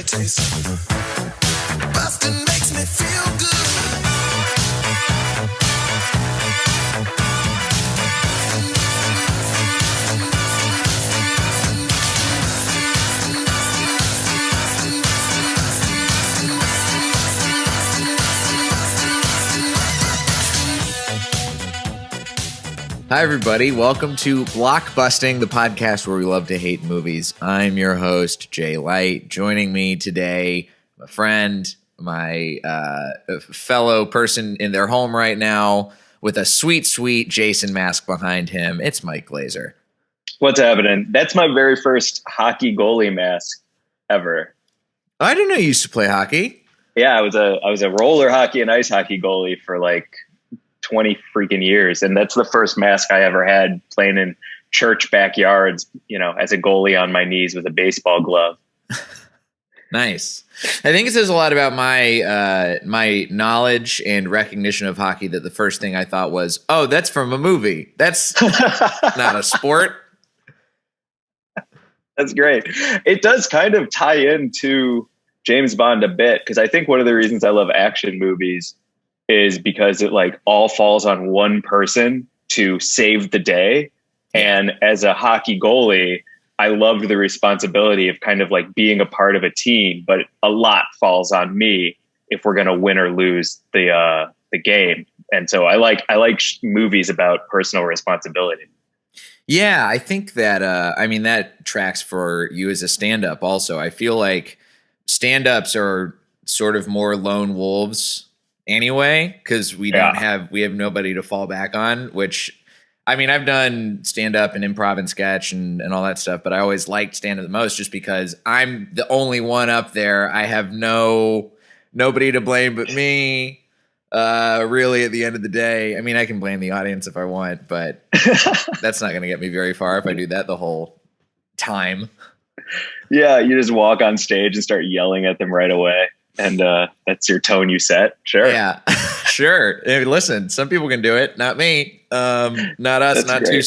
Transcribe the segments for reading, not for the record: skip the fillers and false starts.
taste. Busting makes me feel good. Hi, everybody. Welcome to Blockbusting, the podcast where we love to hate movies. I'm your host, Jay Light. Joining me today, my friend, my fellow person in their home right now with a sweet, sweet Jason mask behind him. It's Mike Glazer. What's happening? That's my very first hockey goalie mask ever. I didn't know you used to play hockey. Yeah, I was a roller hockey and ice hockey goalie for like 20 freaking years, and that's the first mask I ever had, playing in church backyards, you know, as a goalie on my knees with a baseball glove. Nice. I think it says a lot about my my knowledge and recognition of hockey that the first thing I thought was, oh, that's from a movie. That's not a sport. That's great. It does kind of tie into James Bond a bit, because I think one of the reasons I love action movies is because it like all falls on one person to save the day. And as a hockey goalie, I loved the responsibility of kind of like being a part of a team, but a lot falls on me if we're going to win or lose the game. And so I like movies about personal responsibility. Yeah, I think that, that tracks for you as a stand-up also. I feel like stand-ups are sort of more lone wolves anyway, because we have nobody to fall back on, which, I mean, I've done stand-up and improv and sketch and all that stuff, but I always liked stand-up the most just because I'm the only one up there. I have nobody to blame but me, really, at the end of the day. I mean, I can blame the audience if I want, but that's not going to get me very far if I do that the whole time. Yeah, you just walk on stage and start yelling at them right away. And that's your tone you set. Sure. Yeah, sure. Hey, listen, some people can do it. Not me. Not us. That's not great. Two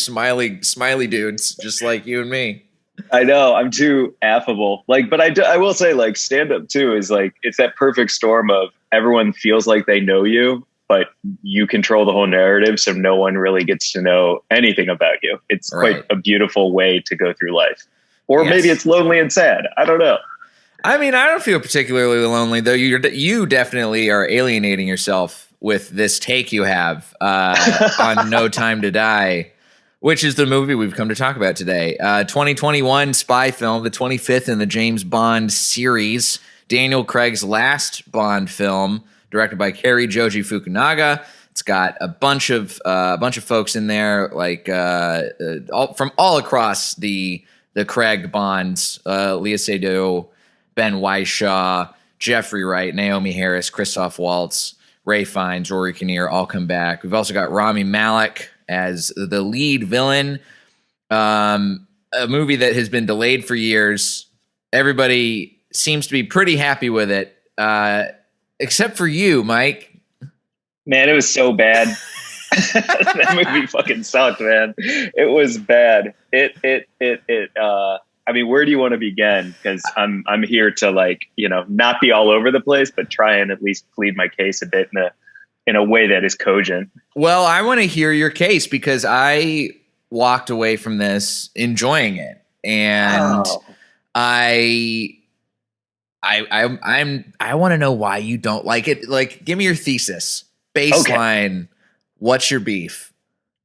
smiley dudes, just like you and me. I know. I'm too affable. But I will say, like, stand up too is like, it's that perfect storm of everyone feels like they know you, but you control the whole narrative, so no one really gets to know anything about you. It's quite a beautiful way to go through life. Or maybe it's lonely and sad. I don't know. I mean, I don't feel particularly lonely, though. You definitely are alienating yourself with this take you have on No Time to Die, which is the movie we've come to talk about today. 2021 spy film, the 25th in the James Bond series. Daniel Craig's last Bond film, directed by Cary Joji Fukunaga. It's got a bunch of folks in there, like from all across the Craig Bonds, Lea Seydoux, Ben Whishaw, Jeffrey Wright, Naomi Harris, Christoph Waltz, Ray Fiennes, Rory Kinnear, all come back. We've also got Rami Malek as the lead villain. A movie that has been delayed for years. Everybody seems to be pretty happy with it, except for you, Mike. Man, it was so bad. That movie fucking sucked, man. It was bad. I mean, where do you want to begin? Because I'm here to, like, you know, not be all over the place, but try and at least plead my case a bit in a way that is cogent. Well, I want to hear your case because I walked away from this enjoying it, and I want to know why you don't like it. Like, give me your thesis, baseline. Okay. What's your beef?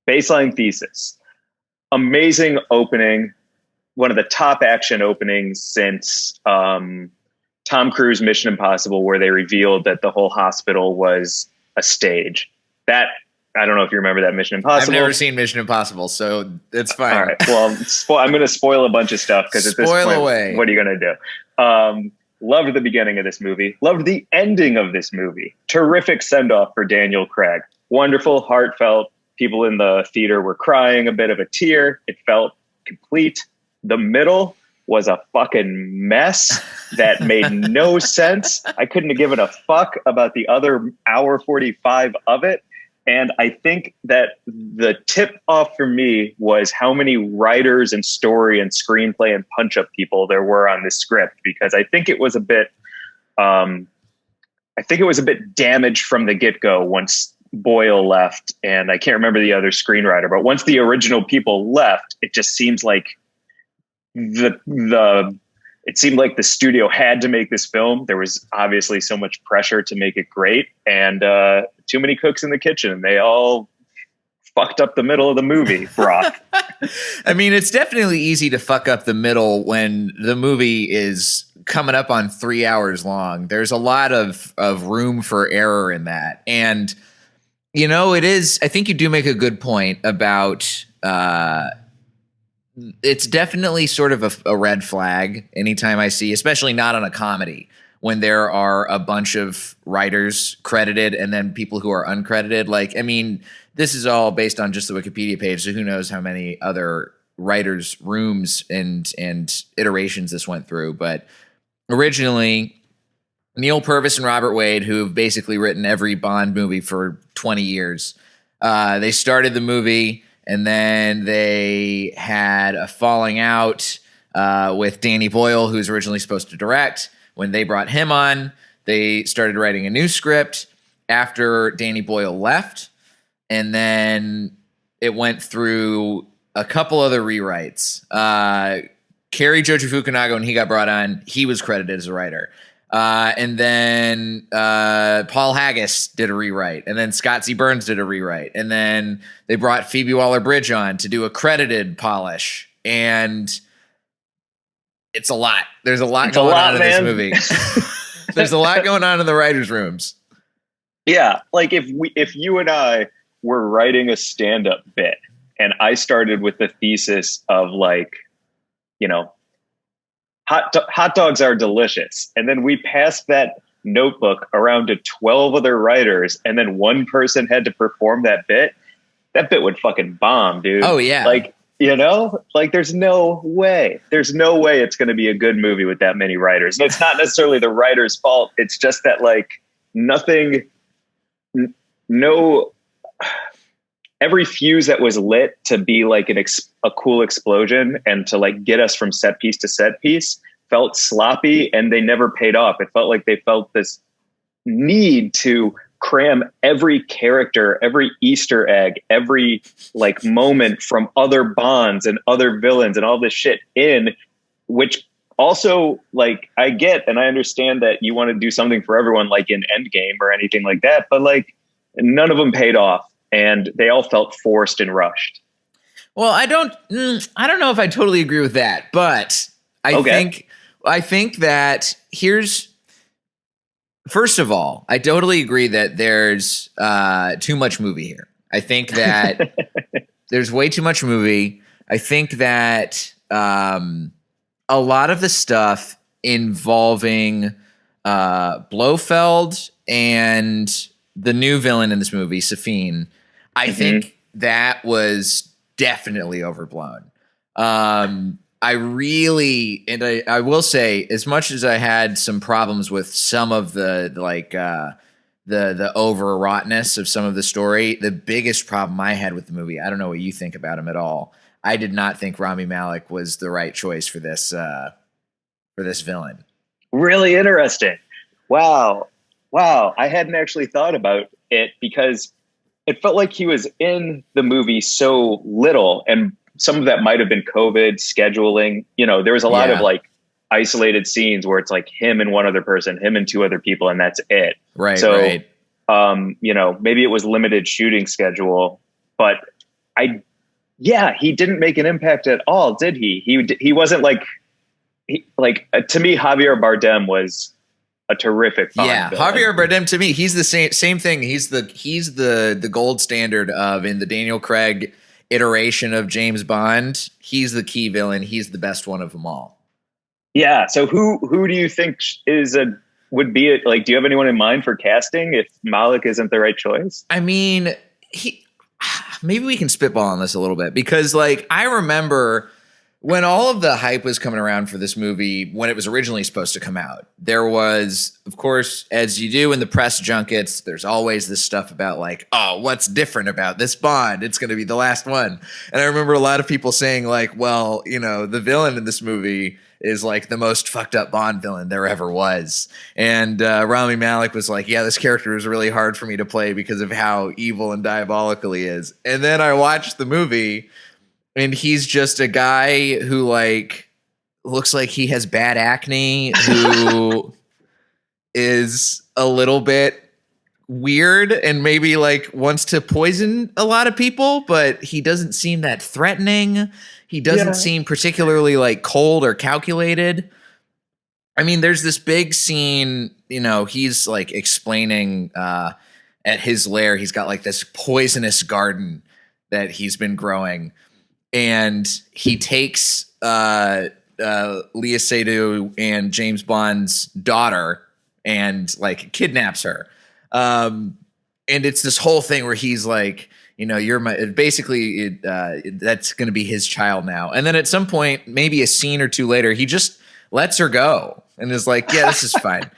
Baseline thesis: amazing opening. One of the top action openings since Tom Cruise Mission Impossible, where they revealed that the whole hospital was a stage. That, I don't know if you remember that Mission Impossible. I've never seen Mission Impossible, so it's fine. All right. Well, I'm going to spoil a bunch of stuff because at this point, away. What are you going to do? Loved the beginning of this movie. Loved the ending of this movie. Terrific send-off for Daniel Craig. Wonderful, heartfelt. People in the theater were crying, a bit of a tear. It felt complete. The middle was a fucking mess that made no sense. I couldn't have given a fuck about the other hour 45 of it. And I think that the tip off for me was how many writers and story and screenplay and punch up people there were on this script, because I think it was a bit, damaged from the get go once Boyle left, and I can't remember the other screenwriter, but once the original people left, it just seems like it seemed like the studio had to make this film. There was obviously so much pressure to make it great, and too many cooks in the kitchen. They all fucked up the middle of the movie broth. I mean, it's definitely easy to fuck up the middle when the movie is coming up on 3 hours long. There's a lot of room for error in that. And, you know, it is, I think you do make a good point about, it's definitely sort of a red flag anytime I see, especially not on a comedy, when there are a bunch of writers credited and then people who are uncredited. Like, I mean, this is all based on just the Wikipedia page, so who knows how many other writers' rooms and iterations this went through. But originally, Neil Purvis and Robert Wade, who have basically written every Bond movie for 20 years, they started the movie, and then they had a falling out with Danny Boyle, who was originally supposed to direct. When they brought him on, they started writing a new script after Danny Boyle left, and then it went through a couple other rewrites. Cary Joji Fukunaga, when he got brought on, he was credited as a writer. And then Paul Haggis did a rewrite. And then Scott Z. Burns did a rewrite. And then they brought Phoebe Waller-Bridge on to do a credited polish. And it's a lot. There's a lot going on in this movie. There's a lot going on in the writers' rooms. Yeah, like if you and I were writing a stand-up bit, and I started with the thesis of, like, you know, hot dogs are delicious, and then we passed that notebook around to 12 other writers, and then one person had to perform that bit would fucking bomb, dude. Oh yeah. Like, you know, like there's no way it's going to be a good movie with that many writers. And it's not necessarily the writer's fault. It's just that, like, every fuse that was lit to be like a cool explosion and to, like, get us from set piece to set piece felt sloppy, and they never paid off. It felt like they felt this need to cram every character, every Easter egg, every, like, moment from other Bonds and other villains and all this shit in, which also, like, I get and I understand that you want to do something for everyone, like in Endgame or anything like that, but, like, none of them paid off, and they all felt forced and rushed. Well, I don't know if I totally agree with that, but I think that first of all, I totally agree that there's too much movie here. I think that there's way too much movie. I think that a lot of the stuff involving Blofeld and the new villain in this movie, Safine, I think that was definitely overblown. I will say, as much as I had some problems with some of the overwroughtness of some of the story, the biggest problem I had with the movie, I don't know what you think about him at all, I did not think Rami Malek was the right choice for this villain. Really interesting. Wow. I hadn't actually thought about it, because it felt like he was in the movie so little, and some of that might have been COVID scheduling. You know, there was a lot of, like, isolated scenes where it's like him and one other person, him and two other people, and that's it. Right. So, right. You know, maybe it was limited shooting schedule, but he didn't make an impact at all, did he? He wasn't to me, Javier Bardem was a terrific Bond villain. Javier Bardem, to me, he's the same thing. He's the gold standard of, in the Daniel Craig iteration of James Bond, he's the key villain. He's the best one of them all. Yeah. So who do you think would be it? Like, do you have anyone in mind for casting if Malik isn't the right choice? I mean, maybe we can spitball on this a little bit, because, like, I remember When all of the hype was coming around for this movie, when it was originally supposed to come out, there was, of course, as you do in the press junkets, there's always this stuff about like, oh, what's different about this Bond? It's going to be the last one. And I remember a lot of people saying like, well, you know, the villain in this movie is like the most fucked up Bond villain there ever was. And Rami Malek was like, yeah, this character is really hard for me to play because of how evil and diabolical he is. And then I watched the movie, and he's just a guy who like looks like he has bad acne, who is a little bit weird and maybe like wants to poison a lot of people, but he doesn't seem that threatening. He doesn't seem particularly like cold or calculated. I mean, there's this big scene, you know, he's like explaining at his lair, he's got like this poisonous garden that he's been growing. And he takes Leah Seydoux and James Bond's daughter and like kidnaps her. And it's this whole thing where he's like, you know, you're my, basically that's going to be his child now. And then at some point, maybe a scene or two later, he just lets her go and is like, yeah, this is fine.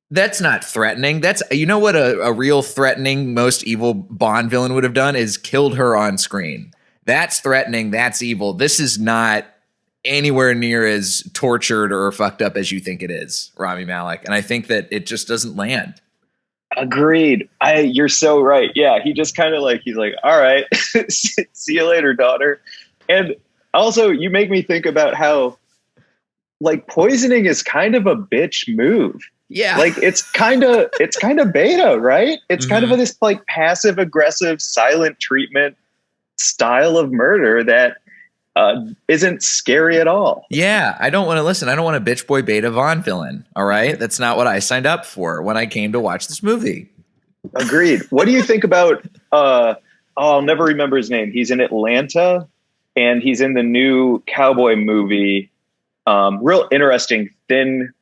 That's not threatening. That's, you know what a real threatening, most evil Bond villain would have done is killed her on screen. That's threatening. That's evil. This is not anywhere near as tortured or fucked up as you think it is, Rami Malek. And I think that it just doesn't land. Agreed. You're so right. Yeah, he just kind of like, he's like, all right, see you later, daughter. And also, you make me think about how like poisoning is kind of a bitch move. Yeah. Like it's kind of beta, right? It's kind of this like passive aggressive silent treatment style of murder that isn't scary at all. Yeah, I don't want to listen. I don't want a bitch boy beta Vaughn villain. All right, that's not what I signed up for when I came to watch this movie. Agreed. What do you think about? I'll never remember his name. He's in Atlanta, and he's in the new cowboy movie. Real interesting, thin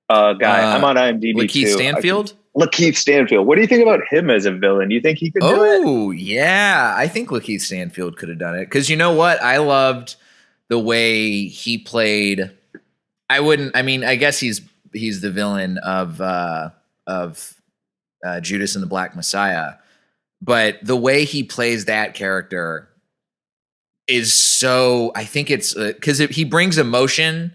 guy. I'm on IMDb Lakeith too. Stanfield. Lakeith Stanfield. What do you think about him as a villain? Do you think he could do it? Oh, yeah. I think Lakeith Stanfield could have done it. Because you know what? I loved the way he played. I guess he's the villain of Judas and the Black Messiah. But the way he plays that character is so, I think it's because he brings emotion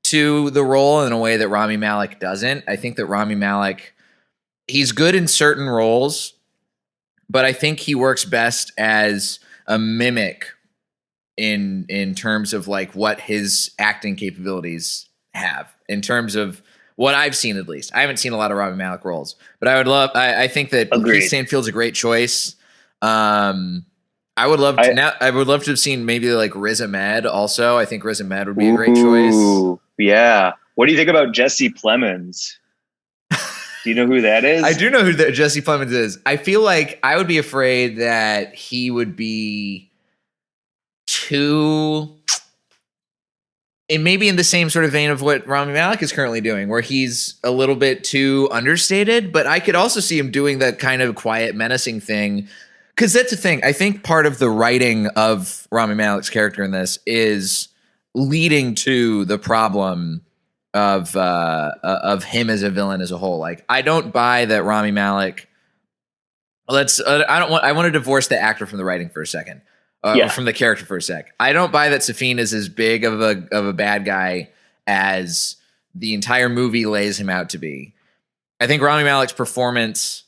to the role in a way that Rami Malek doesn't. I think that Rami Malek, he's good in certain roles, but I think he works best as a mimic in terms of like what his acting capabilities have, in terms of what I've seen, at least. I haven't seen a lot of Rami Malek roles, but I think that Keith Stanfield's a great choice. I would love to have seen maybe like Riz Ahmed also. I think Riz Ahmed would be a great choice. Yeah. What do you think about Jesse Plemons? Do you know who that is? I do know who Jesse Plemons is. I feel like I would be afraid that he would be too, and maybe in the same sort of vein of what Rami Malek is currently doing, where he's a little bit too understated, but I could also see him doing that kind of quiet, menacing thing. Because that's the thing. I think part of the writing of Rami Malek's character in this is leading to the problem of him as a villain as a whole. Like, I don't buy that Rami Malek. I want to divorce the actor from the writing for a second, or from the character for a sec. I don't buy that Safin is as big of a bad guy as the entire movie lays him out to be. I think Rami Malek's performance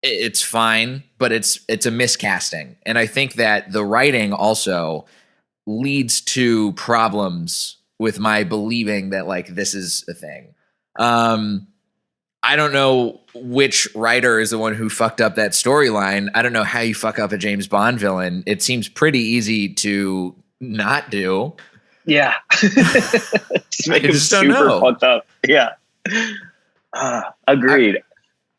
it's fine, but it's a miscasting, and I think that the writing also leads to problems with my believing that like this is a thing. I don't know which writer is the one who fucked up that storyline. I don't know how you fuck up a James Bond villain. It seems pretty easy to not do. Yeah. Just make him super fucked up. Yeah. Agreed.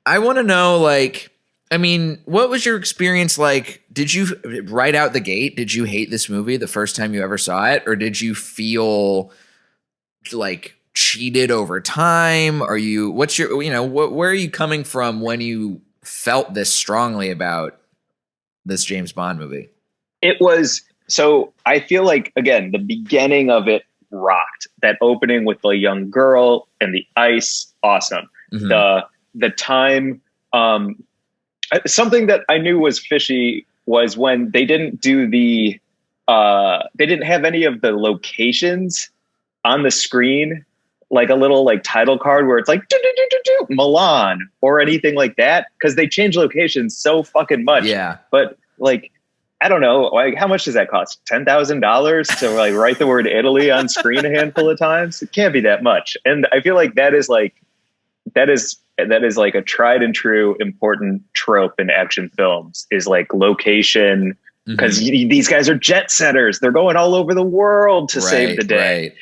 I want to know, like, I mean, what was your experience like? Did you, right out the gate, did you hate this movie the first time you ever saw it? Or did you feel like cheated over time? Where are you coming from when you felt this strongly about this James Bond movie? It was So I feel like, again, the beginning of it rocked. That opening with the young girl and the ice, awesome. Mhm. The time, something that I knew was fishy was when they didn't do they didn't have any of the locations on the screen, like a little like title card where it's like Milan or anything like that, because they change locations so fucking much. Yeah. But like, I don't know, like how much does that cost? $10,000 to like write the word Italy on screen a handful of times? It can't be that much. And I feel like that is like a tried and true important trope in action films, is like location, because these guys are jet setters. They're going all over the world to save the day. Right.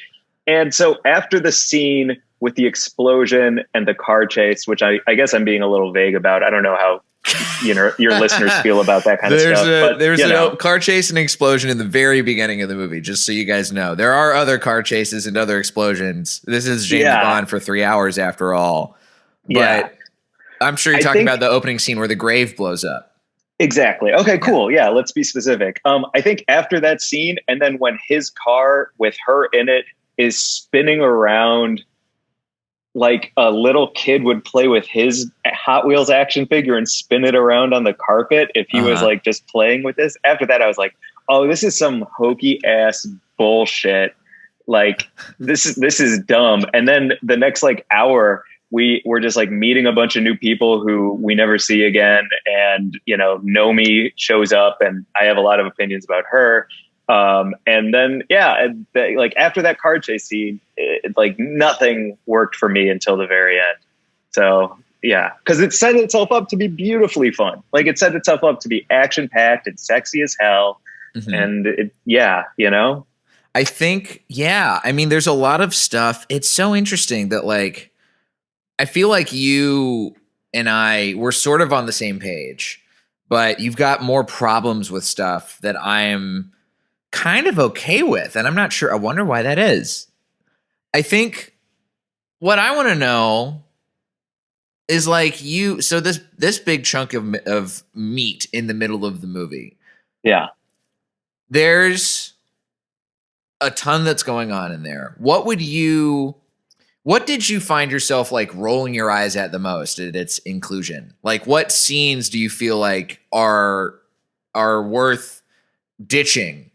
And so after the scene with the explosion and the car chase, which I guess I'm being a little vague about. I don't know how your listeners feel about that kind of stuff. There's a car chase and explosion in the very beginning of the movie, just so you guys know. There are other car chases and other explosions. This is James Bond for 3 hours after all. But I'm sure you're talking about the opening scene where the grave blows up. Exactly. Okay, cool. Yeah, let's be specific. I think after that scene, and then when his car with her in it is spinning around like a little kid would play with his Hot Wheels action figure and spin it around on the carpet if he was like just playing with this. After that, I was like, oh, this is some hokey ass bullshit. Like this is dumb. And then the next like hour, we're just like meeting a bunch of new people who we never see again. And, Nomi shows up and I have a lot of opinions about her. And then, like after that car chase scene, like nothing worked for me until the very end. So yeah, because it set itself up to be beautifully fun. Like it set itself up to be action packed and sexy as hell. And I think, I mean, there's a lot of stuff. It's so interesting that like, I feel like you and I were sort of on the same page, but you've got more problems with stuff that I'm kind of okay with. And I'm not sure. I wonder why that is. I think what I want to know is like so this big chunk of meat in the middle of the movie. Yeah. There's a ton that's going on in there. What did you find yourself like rolling your eyes at the most at its inclusion? Like what scenes do you feel like are worth ditching?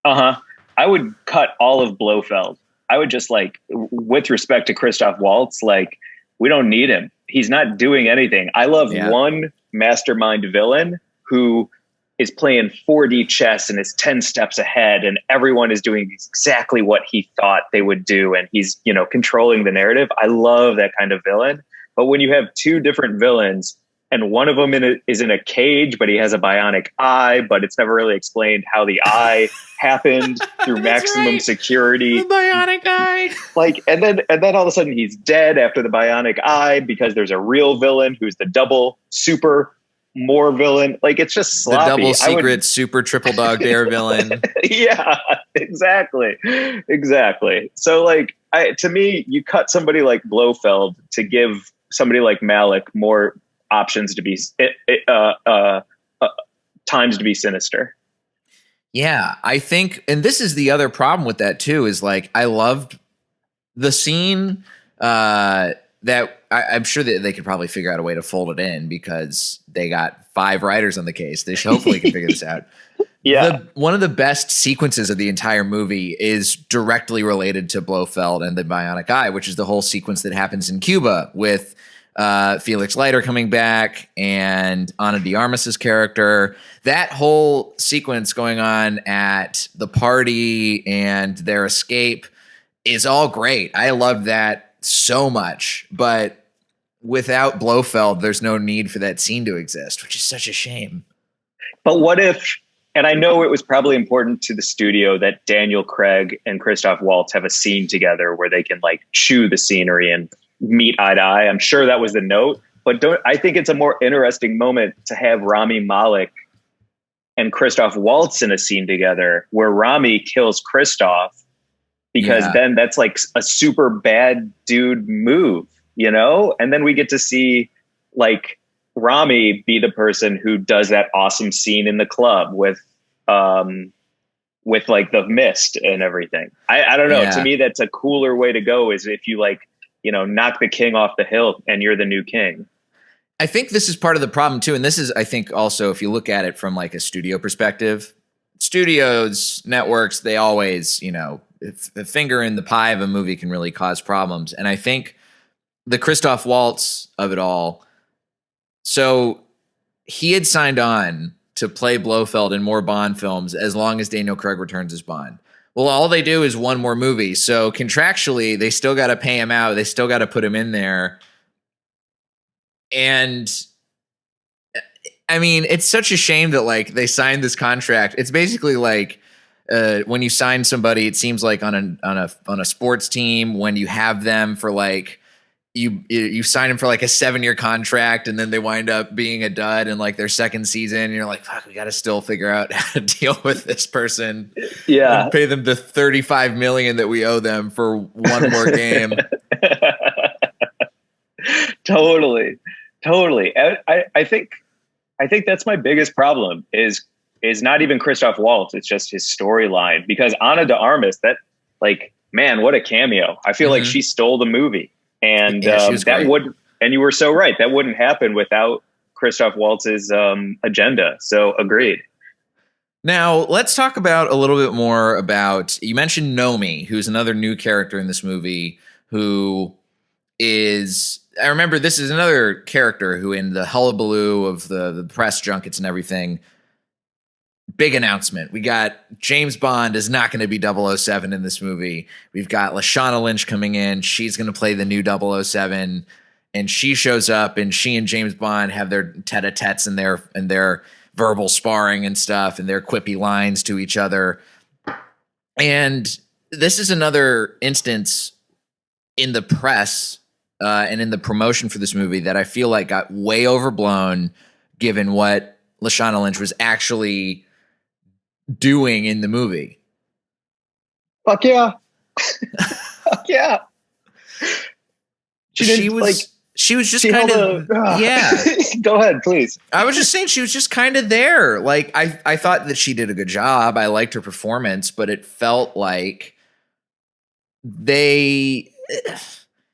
I would cut all of Blofeld. I would just like, with respect to Christoph Waltz, like we don't need him. He's not doing anything. I love one mastermind villain who is playing 4D chess and is 10 steps ahead, and everyone is doing exactly what he thought they would do. And he's, controlling the narrative. I love that kind of villain. But when you have two different villains and one of them is in a cage, but he has a bionic eye, but it's never really explained how the eye happened through maximum security. The bionic eye. Like, and then all of a sudden he's dead after the bionic eye because there's a real villain who's the double super more villain. Like it's just sloppy. The double secret super triple dog dare villain. Yeah, exactly. So like, to me, you cut somebody like Blofeld to give somebody like Malik more options to be times to be sinister. Yeah, I think, and this is the other problem with that too, is like I loved the scene that I'm sure that they could probably figure out a way to fold it in because they got 5 writers on the case. They should hopefully can figure this out. Yeah. One of the best sequences of the entire movie is directly related to Blofeld and the bionic eye, which is the whole sequence that happens in Cuba with Felix Leiter coming back and Ana de Armas's character. That whole sequence going on at the party and their escape is all great. I love that so much, but without Blofeld, there's no need for that scene to exist, which is such a shame. But what if, and I know it was probably important to the studio that Daniel Craig and Christoph Waltz have a scene together where they can like chew the scenery and meet eye to eye. I'm sure that was the note, but I think it's a more interesting moment to have Rami Malek and Christoph Waltz in a scene together where Rami kills Christoph, because then that's like a super bad dude move, and then we get to see like Rami be the person who does that awesome scene in the club with with like the mist and everything. I don't know. Yeah. To me, that's a cooler way to go, is if you like, knock the king off the hill and you're the new king. I think this is part of the problem too. And this is, I think also, if you look at it from like a studio perspective, studios, networks, they always, if the finger in the pie of a movie can really cause problems. And I think the Christoph Waltz of it all. So he had signed on to play Blofeld in more Bond films as long as Daniel Craig returns as Bond. Well, all they do is one more movie. So contractually, they still got to pay him out. They still got to put him in there. And I mean, it's such a shame that like they signed this contract. It's basically like when you sign somebody, it seems like on a sports team, when you have them for like, you sign them for like a 7-year contract, and then they wind up being a dud in like their second season. And you're like, fuck, we got to still figure out how to deal with this person. Yeah. And pay them the $35 million that we owe them for one more game. Totally. I think that's my biggest problem is not even Christoph Waltz. It's just his storyline, because Ana de Armas, that like, man, what a cameo. I feel like she stole the movie. And and you were so right. That wouldn't happen without Christoph Waltz's agenda. So agreed. Now let's talk about a little bit more about, you mentioned Nomi, who's another new character in this movie, who is, I remember this is another character who in the hullabaloo of the press junkets and everything, big announcement. We got James Bond is not going to be 007 in this movie. We've got Lashana Lynch coming in. She's going to play the new 007. And she shows up, and she and James Bond have their tete-a-tetes and their verbal sparring and stuff, and their quippy lines to each other. And this is another instance in the press and in the promotion for this movie that I feel like got way overblown, given what Lashana Lynch was actually doing in the movie. Fuck yeah. Fuck yeah. She was just kind of, yeah. Go ahead, please. I was just saying she was just kind of there. Like, I thought that she did a good job. I liked her performance, but it felt like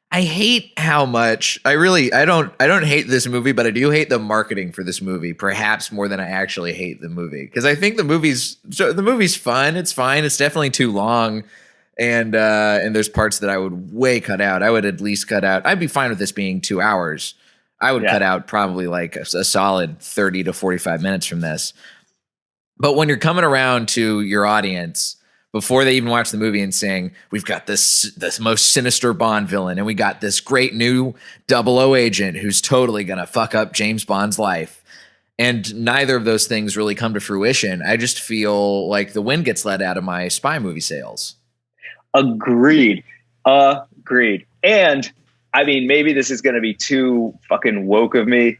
I hate how much I don't hate this movie, but I do hate the marketing for this movie, perhaps more than I actually hate the movie. Because I think the movie's fun. It's fine. It's definitely too long. And there's parts that I would way cut out. I would at least cut out. I'd be fine with this being 2 hours. I would cut out probably like a solid 30 to 45 minutes from this. But when you're coming around to your audience before they even watch the movie and saying, we've got this most sinister Bond villain, and we got this great new 00 agent who's totally going to fuck up James Bond's life, and neither of those things really come to fruition, I just feel like the wind gets let out of my spy movie sails. Agreed. And I mean, maybe this is going to be too fucking woke of me,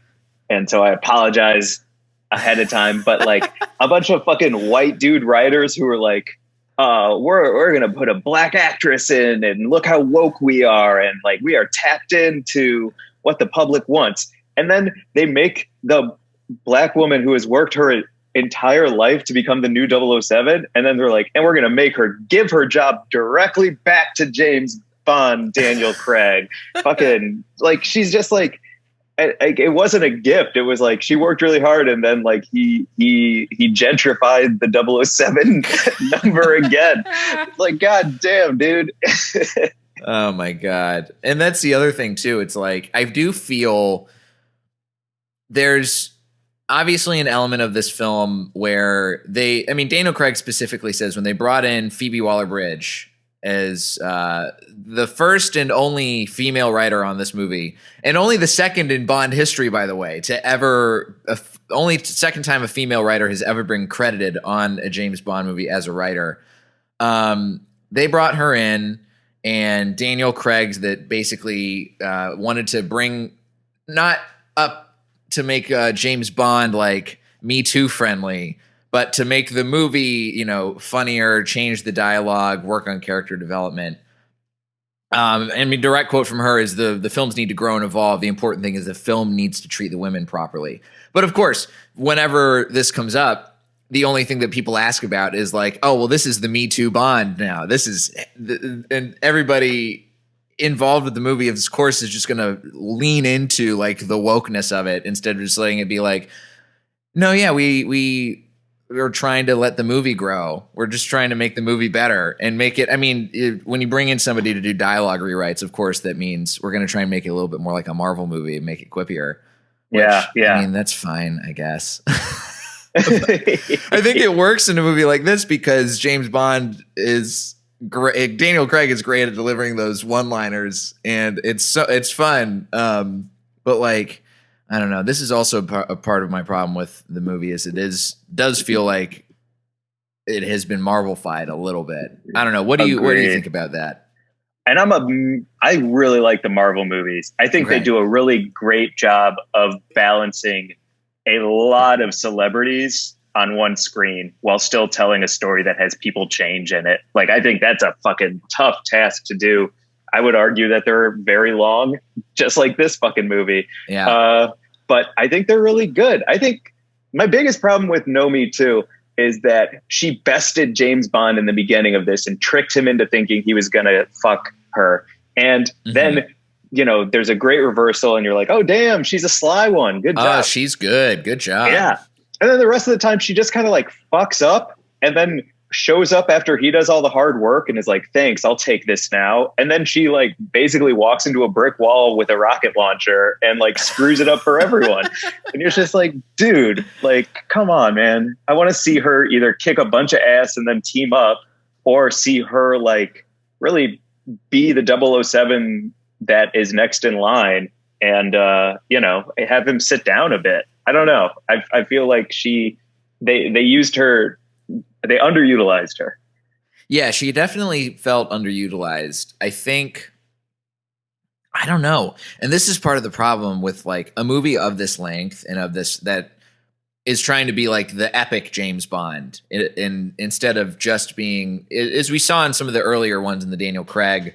and so I apologize ahead of time, but like a bunch of fucking white dude writers who were like, we're going to put a black actress in, and look how woke we are. And like, we are tapped into what the public wants. And then they make the black woman who has worked her entire life to become the new 007. And then they're like, and we're going to make her give her job directly back to James Bond, Daniel Craig. Fucking like, she's just like, it wasn't a gift. It was like she worked really hard, and then like he gentrified the 007 number again. Like, god damn, dude. Oh my god. And that's the other thing too. It's like, I do feel there's obviously an element of this film where Daniel Craig specifically says when they brought in Phoebe Waller-Bridge as the first and only female writer on this movie, and only the second in Bond history, by the way, to ever only second time a female writer has ever been credited on a James Bond movie as a writer. They brought her in, and Daniel Craig's that basically wanted to bring not up to make James Bond like Me Too friendly, but to make the movie, funnier, change the dialogue, work on character development. Direct quote from her is the films need to grow and evolve. The important thing is the film needs to treat the women properly. But of course, whenever this comes up, the only thing that people ask about is like, oh, well, this is the Me Too Bond now. And everybody involved with the movie, of course, is just going to lean into like the wokeness of it instead of just letting it be like, no, yeah, we're trying to let the movie grow. We're just trying to make the movie better and make it. I mean, when you bring in somebody to do dialogue rewrites, of course, that means we're going to try and make it a little bit more like a Marvel movie and make it quippier. Which, Yeah. I mean, that's fine, I guess. I think it works in a movie like this because James Bond is great. Daniel Craig is great at delivering those one-liners, and it's fun. But like, I don't know. This is also a part of my problem with the movie is does feel like it has been Marvel-fied a little bit. I don't know. What do you think about that? And I really like the Marvel movies. I think they do a really great job of balancing a lot of celebrities on one screen while still telling a story that has people change in it. Like, I think that's a fucking tough task to do. I would argue that they're very long, just like this fucking movie. Yeah. But I think they're really good. I think my biggest problem with No Me Too is that she bested James Bond in the beginning of this and tricked him into thinking he was going to fuck her. And then, you know, there's a great reversal and you're like, oh, damn, she's a sly one. Good job. Oh, she's good. Good job. Yeah. And then the rest of the time, she just kind of like fucks up and then shows up after he does all the hard work and is like, thanks, I'll take this now. And then she like basically walks into a brick wall with a rocket launcher and like screws it up for everyone. And you're just like, dude, like, come on, man. I want to see her either kick a bunch of ass and then team up, or see her like really be the 007 that is next in line and, you know, have him sit down a bit. I don't know. I feel like they used her. They underutilized her. Yeah, she definitely felt underutilized. I think, I don't know. And this is part of the problem with like a movie of this length and of this that is trying to be like the epic James Bond instead of just being, as we saw in some of the earlier ones in the Daniel Craig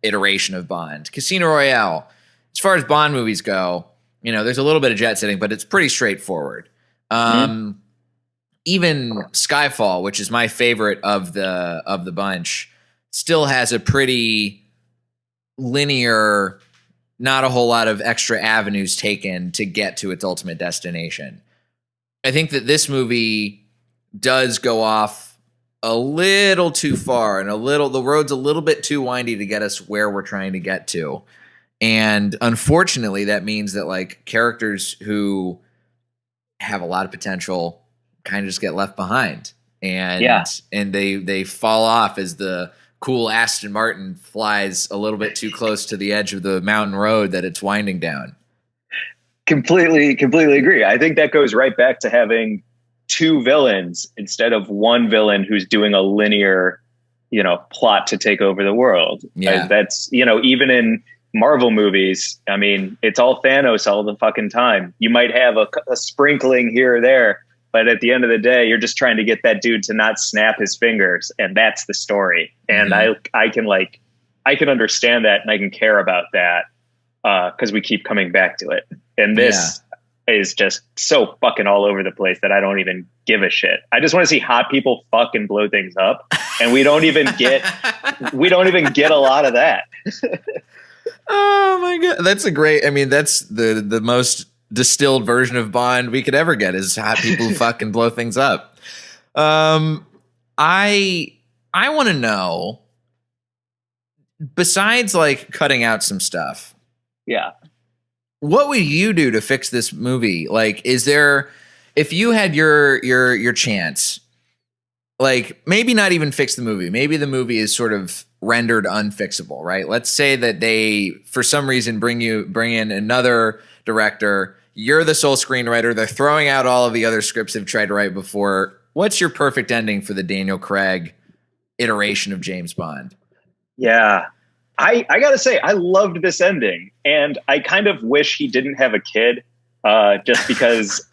iteration of Bond. Casino Royale, as far as Bond movies go, you know, there's a little bit of jet setting, but it's pretty straightforward. Even Skyfall, which is my favorite of the bunch, still has a pretty linear, not a whole lot of extra avenues taken to get to its ultimate destination. I think that this movie does go off a little too far and the road's a little bit too windy to get us where we're trying to get to. And unfortunately, that means that like characters who have a lot of potential kind of just get left behind, and they fall off as the cool Aston Martin flies a little bit too close to the edge of the mountain road that it's winding down. Completely agree. I think that goes right back to having two villains instead of one villain who's doing a linear, you know, plot to take over the world. Yeah. That's, you know, even in Marvel movies, I mean, it's all Thanos all the fucking time. You might have a sprinkling here or there, but at the end of the day, you're just trying to get that dude to not snap his fingers. And that's the story. And I can understand that and I can care about that because we keep coming back to it. And this is just so fucking all over the place that I don't even give a shit. I just want to see hot people fuck and blow things up. And we don't even get a lot of that. Oh my God. That's that's the most distilled version of Bond we could ever get is hot people who fucking blow things up. I want to know, besides like cutting out some stuff. Yeah. What would you do to fix this movie? Like, is there, if you had your chance, like maybe not even fix the movie. Maybe the movie is sort of rendered unfixable, right? Let's say that they, for some reason, bring in another director. You're the sole screenwriter. They're throwing out all of the other scripts they've tried to write before. What's your perfect ending for the Daniel Craig iteration of James Bond? Yeah. I gotta say, I loved this ending, and I kind of wish he didn't have a kid, just because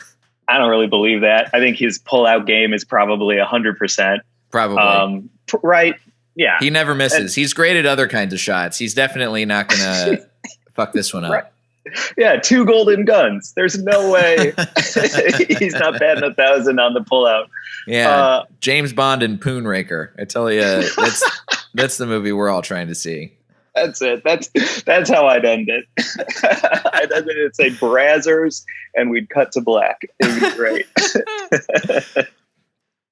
I don't really believe that. I think his pull-out game is probably 100%. Probably. Right. Yeah. He never misses. He's great at other kinds of shots. He's definitely not going to fuck this one up. Right. Yeah, 2 golden guns. There's no way he's not batting 1,000 on the pullout. Yeah, James Bond and Poonraker. I tell you, that's the movie we're all trying to see. That's it. That's how I'd end it. I'd end it and say Brazzers, and we'd cut to black. It'd be great.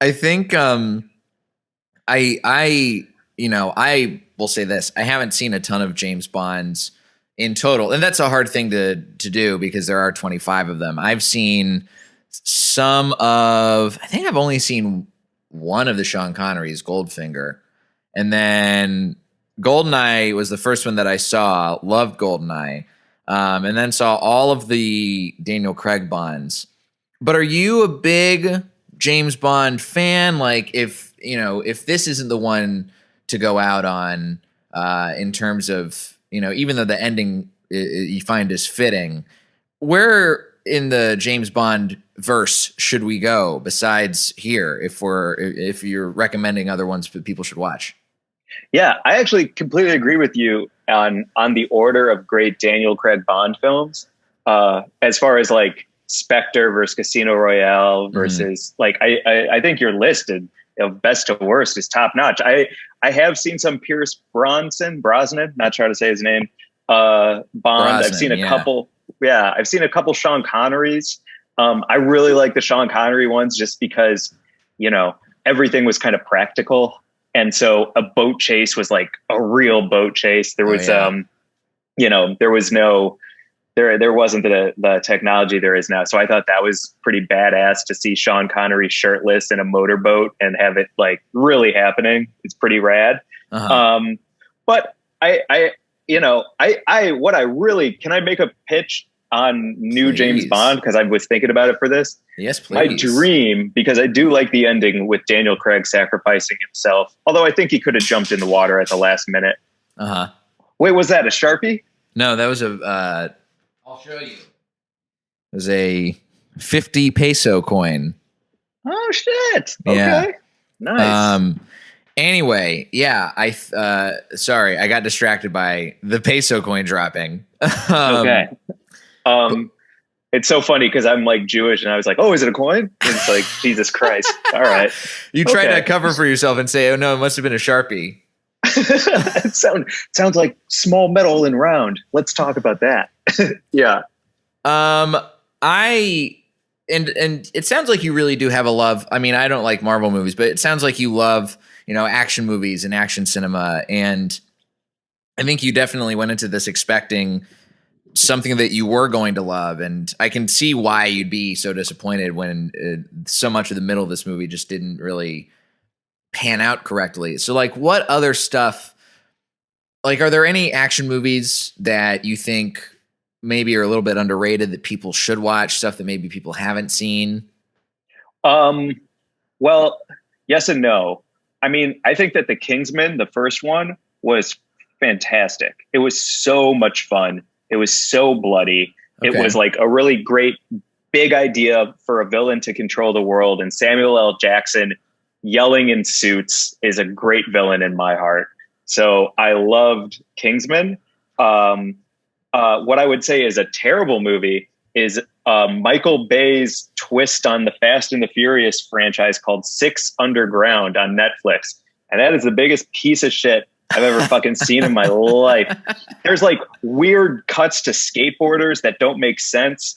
I think I will say this. I haven't seen a ton of James Bonds in total, and that's a hard thing to do because there are 25 of them. I've seen I think I've only seen one of the Sean Connerys, Goldfinger, and then Goldeneye was the first one that I saw. Loved Goldeneye, and then saw all of the Daniel Craig Bonds. But are you a big James Bond fan? Like, if this isn't the one to go out on, in terms of, even though the ending you find is fitting, where in the James Bond verse should we go besides here? If you're recommending other ones that people should watch. Yeah, I actually completely agree with you on the order of great Daniel Craig Bond films. As far as like Spectre versus Casino Royale versus I think your list of best to worst is top notch. I have seen some Pierce Brosnan, not trying to say his name. Bond. I've seen a couple. Yeah, I've seen a couple Sean Connerys. I really like the Sean Connery ones just because, everything was kind of practical. And so a boat chase was like a real boat chase. There was, there wasn't the technology there is now. So I thought that was pretty badass to see Sean Connery shirtless in a motorboat and have it like really happening. It's pretty rad. But can I make a pitch on new James Bond? Because I was thinking about it for this. Yes, please. My dream, because I do like the ending with Daniel Craig sacrificing himself. Although I think he could have jumped in the water at the last minute. Wait, was that a Sharpie? No, that was I'll show you. It was a 50 peso coin. Oh shit. Okay. Yeah. Nice. Anyway, yeah, sorry, I got distracted by the peso coin dropping. Okay. It's so funny because I'm like Jewish and I was like, oh, is it a coin? And it's like, Jesus Christ. All right. You tried to cover for yourself and say, oh no, it must have been a Sharpie. It sounds like small, metal, and round. Let's talk about that. Yeah. And it sounds like you really do have a love. I mean, I don't like Marvel movies, but it sounds like you love, action movies and action cinema. And I think you definitely went into this expecting something that you were going to love. And I can see why you'd be so disappointed when so much of the middle of this movie just didn't really pan out correctly. So like, what other stuff, like, are there any action movies that you think maybe are a little bit underrated that people should watch, stuff that maybe people haven't seen? Well, yes and no. I mean, I think that The Kingsman, the first one, was fantastic. It was so much fun. It was so bloody. Okay. It was like a really great big idea for a villain to control the world. And Samuel L. Jackson yelling in suits is a great villain in my heart. So I loved Kingsman. What I would say is a terrible movie is Michael Bay's twist on the Fast and the Furious franchise called Six Underground on Netflix. And that is the biggest piece of shit I've ever fucking seen in my life. There's like weird cuts to skateboarders that don't make sense.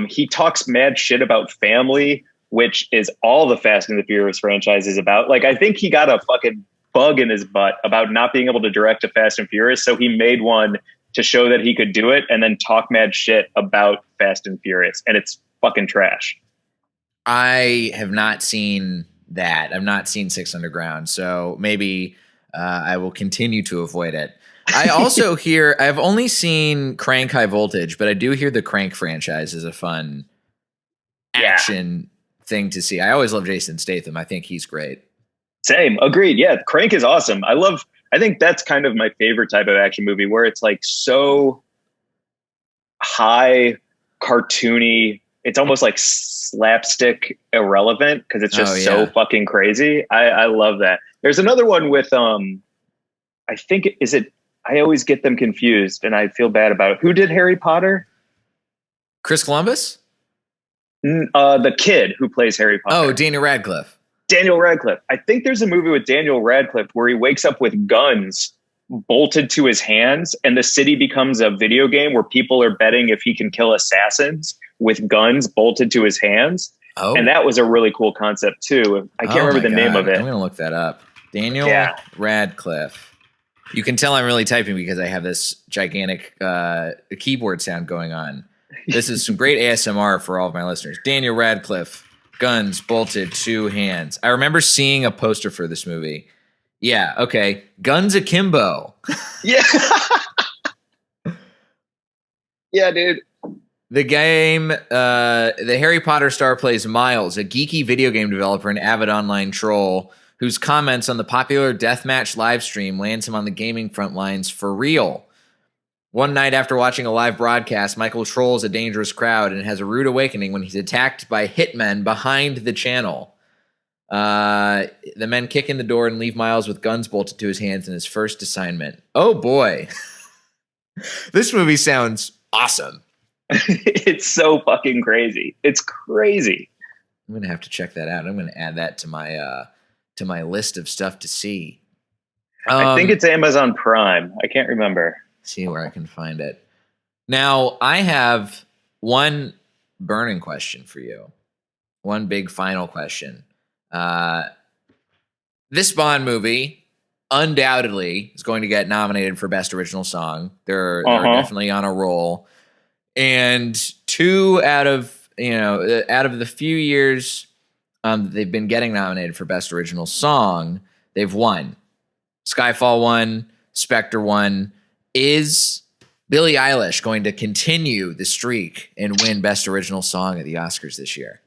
He talks mad shit about family, which is all the Fast and the Furious franchise is about. Like, I think he got a fucking bug in his butt about not being able to direct a Fast and Furious. So he made one to show that he could do it and then talk mad shit about Fast and Furious. And it's fucking trash. I have not seen that. I've not seen Six Underground. So maybe I will continue to avoid it. I also hear, I've only seen Crank High Voltage, but I do hear the Crank franchise is a fun action thing to see. I always love Jason Statham. I think he's great. Same. Agreed. Yeah. Crank is awesome. I think that's kind of my favorite type of action movie where it's like so high cartoony. It's almost like slapstick irrelevant because it's just so fucking crazy. I love that. There's another one with, I think, is it I always get them confused, and I feel bad about it. Who did Harry Potter? Chris Columbus? The kid who plays Harry Potter. Oh, Daniel Radcliffe. Daniel Radcliffe. I think there's a movie with Daniel Radcliffe where he wakes up with guns bolted to his hands, and the city becomes a video game where people are betting if he can kill assassins with guns bolted to his hands. Oh. And that was a really cool concept too. I can't remember the name of it. I'm going to look that up. Daniel Radcliffe. You can tell I'm really typing because I have this gigantic keyboard sound going on. This is some great ASMR for all of my listeners. Daniel Radcliffe, guns bolted to hands. I remember seeing a poster for this movie. Yeah, okay. Guns akimbo. Yeah. Yeah, dude. The game, the Harry Potter star plays Miles, a geeky video game developer and avid online troll whose comments on the popular deathmatch live stream lands him on the gaming front lines for real. One night after watching a live broadcast, Michael trolls a dangerous crowd and has a rude awakening when he's attacked by hitmen behind the channel. The men kick in the door and leave Miles with guns bolted to his hands in his first assignment. Oh boy. This movie sounds awesome. It's so fucking crazy. It's crazy. I'm going to have to check that out. I'm going to add that to my list of stuff to see. I think it's Amazon Prime. I can't remember. See where I can find it. Now, I have one burning question for you. One big final question. This Bond movie undoubtedly is going to get nominated for Best Original Song. They're definitely on a roll. And two out of the few years they've been getting nominated for Best Original Song, they've won. Skyfall won, Spectre won. Is Billie Eilish going to continue the streak and win Best Original Song at the Oscars this year?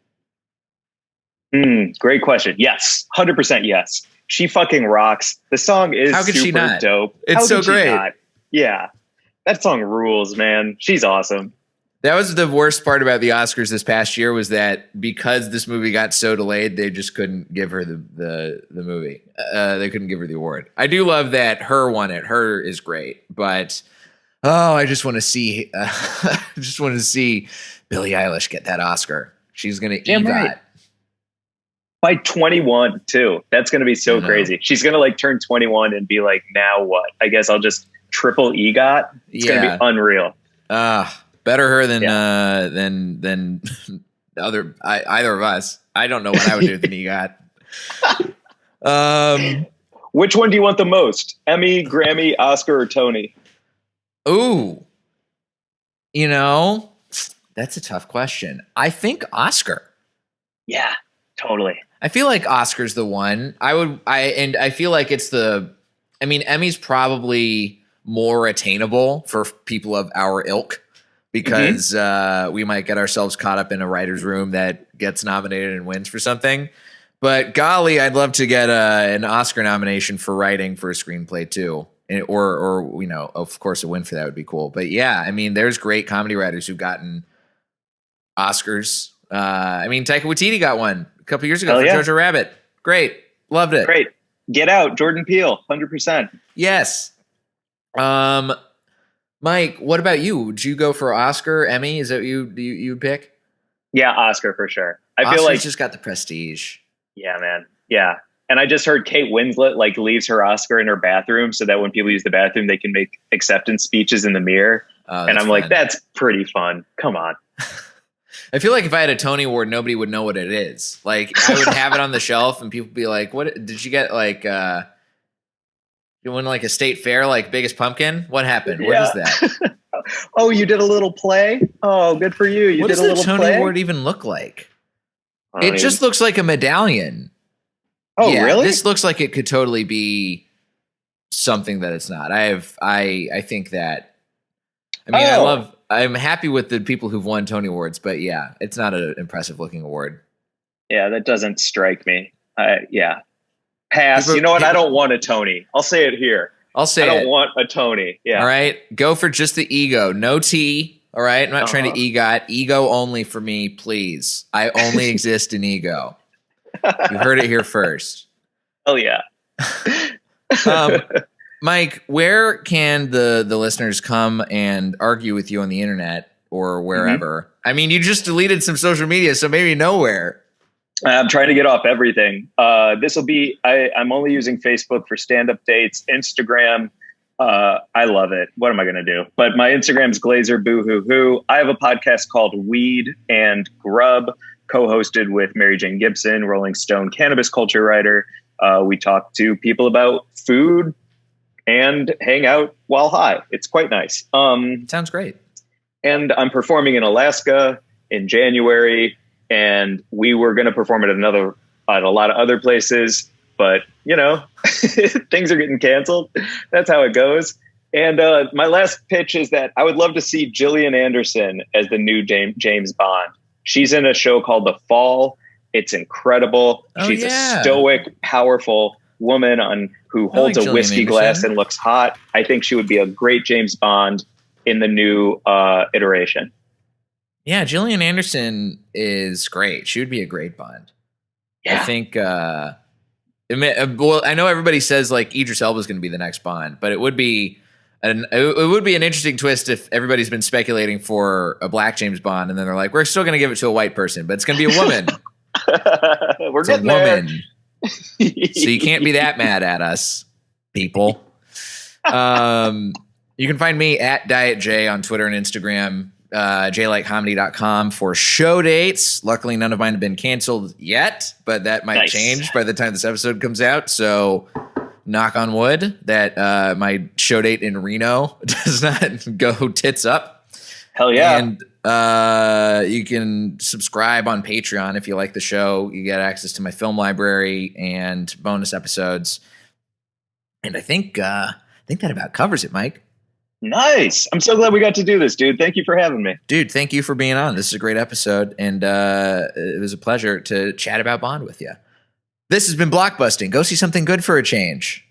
Great question. Yes, 100% yes. She fucking rocks. The song is super dope. It's so great. Yeah, that song rules, man. She's awesome. That was the worst part about the Oscars this past year, was that because this movie got so delayed, they just couldn't give her the movie. They couldn't give her the award. I do love that Her won it. Her is great, but I just want to see Billie Eilish get that Oscar. She's gonna EGOT. Right. By 21 too. That's gonna be so crazy. She's gonna like turn 21 and be like, now what? I guess I'll just triple EGOT. It's gonna be unreal. Better her than either of us. I don't know what I would do with an EGOT. Which one do you want the most? Emmy, Grammy, Oscar, or Tony? Ooh, that's a tough question. I think Oscar. Yeah, totally. I feel like Oscar's the one. I feel like it's Emmy's probably more attainable for people of our ilk, because we might get ourselves caught up in a writer's room that gets nominated and wins for something. But golly, I'd love to get an Oscar nomination for writing for a screenplay too. Or of course a win for that would be cool. But yeah, there's great comedy writers who've gotten Oscars. Taika Waititi got one a couple years ago for Jojo Rabbit. Great. Loved it. Great. Get Out, Jordan Peele, 100%. Yes. Mike, what about you? Would you go for Oscar, Emmy? Is that you pick? Yeah, Oscar for sure. I feel like just got the prestige. Yeah, man. Yeah. And I just heard Kate Winslet leaves her Oscar in her bathroom so that when people use the bathroom, they can make acceptance speeches in the mirror. And I'm like, that's pretty fun. Come on. I feel like if I had a Tony Award, nobody would know what it is. Like, I would have it on the shelf and people would be like, what did you get? You won a state fair, Biggest Pumpkin? What happened? What is that? Oh, you did a little play? Oh, good for you. What does the Tony Award even look like? It just looks like a medallion. Oh, yeah, really? This looks like it could totally be something that it's not. I think that. I'm happy with the people who've won Tony Awards, but yeah, it's not an impressive looking award. Yeah, that doesn't strike me. Yeah. Pass. You know what? I don't want a Tony. I'll say it here. I don't want a Tony. Yeah. All right. Go for just the ego. No T. All right. I'm not trying to EGOT. Ego only for me, please. I only exist in ego. You heard it here first. Oh, yeah. Mike, where can the listeners come and argue with you on the internet or wherever? I mean, you just deleted some social media, so maybe nowhere. I'm trying to get off everything. This will be, I'm only using Facebook for stand-up dates, Instagram. I love it. What am I going to do? But my Instagram's Glazer boo-hoo-hoo. I have a podcast called Weed and Grub, co-hosted with Mary Jane Gibson, Rolling Stone cannabis culture writer. We talk to people about food and hang out while high. It's quite nice. Sounds great. And I'm performing in Alaska in January, and we were going to perform at a lot of other places, but you know, things are getting canceled. That's how it goes. And my last pitch is that I would love to see Jillian Anderson as the new James Bond. She's in a show called The Fall. It's incredible. She's a stoic, powerful woman who holds a whiskey glass and looks hot. I think she would be a great James Bond in the new iteration. Yeah, Jillian Anderson is great. She would be a great Bond. Yeah. I think, well, I know everybody says like Idris Elba is going to be the next Bond, but it would be an interesting twist if everybody's been speculating for a black James Bond, and then they're like, we're still going to give it to a white person, but it's going to be a woman. We're it's a woman. So you can't be that mad at us, people. You can find me at Diet J on Twitter and Instagram, jlikecomedy.com for show dates. Luckily, none of mine have been canceled yet, but that might change by the time this episode comes out. So knock on wood that my show date in Reno does not go tits up. Hell yeah. And you can subscribe on Patreon if you like the show. You get access to my film library and bonus episodes. And I think that about covers it, Mike. Nice. I'm so glad we got to do this, dude. Thank you for having me. Dude, thank you for being on. This is a great episode, and it was a pleasure to chat about Bond with you. This has been Blockbusting. Go see something good for a change.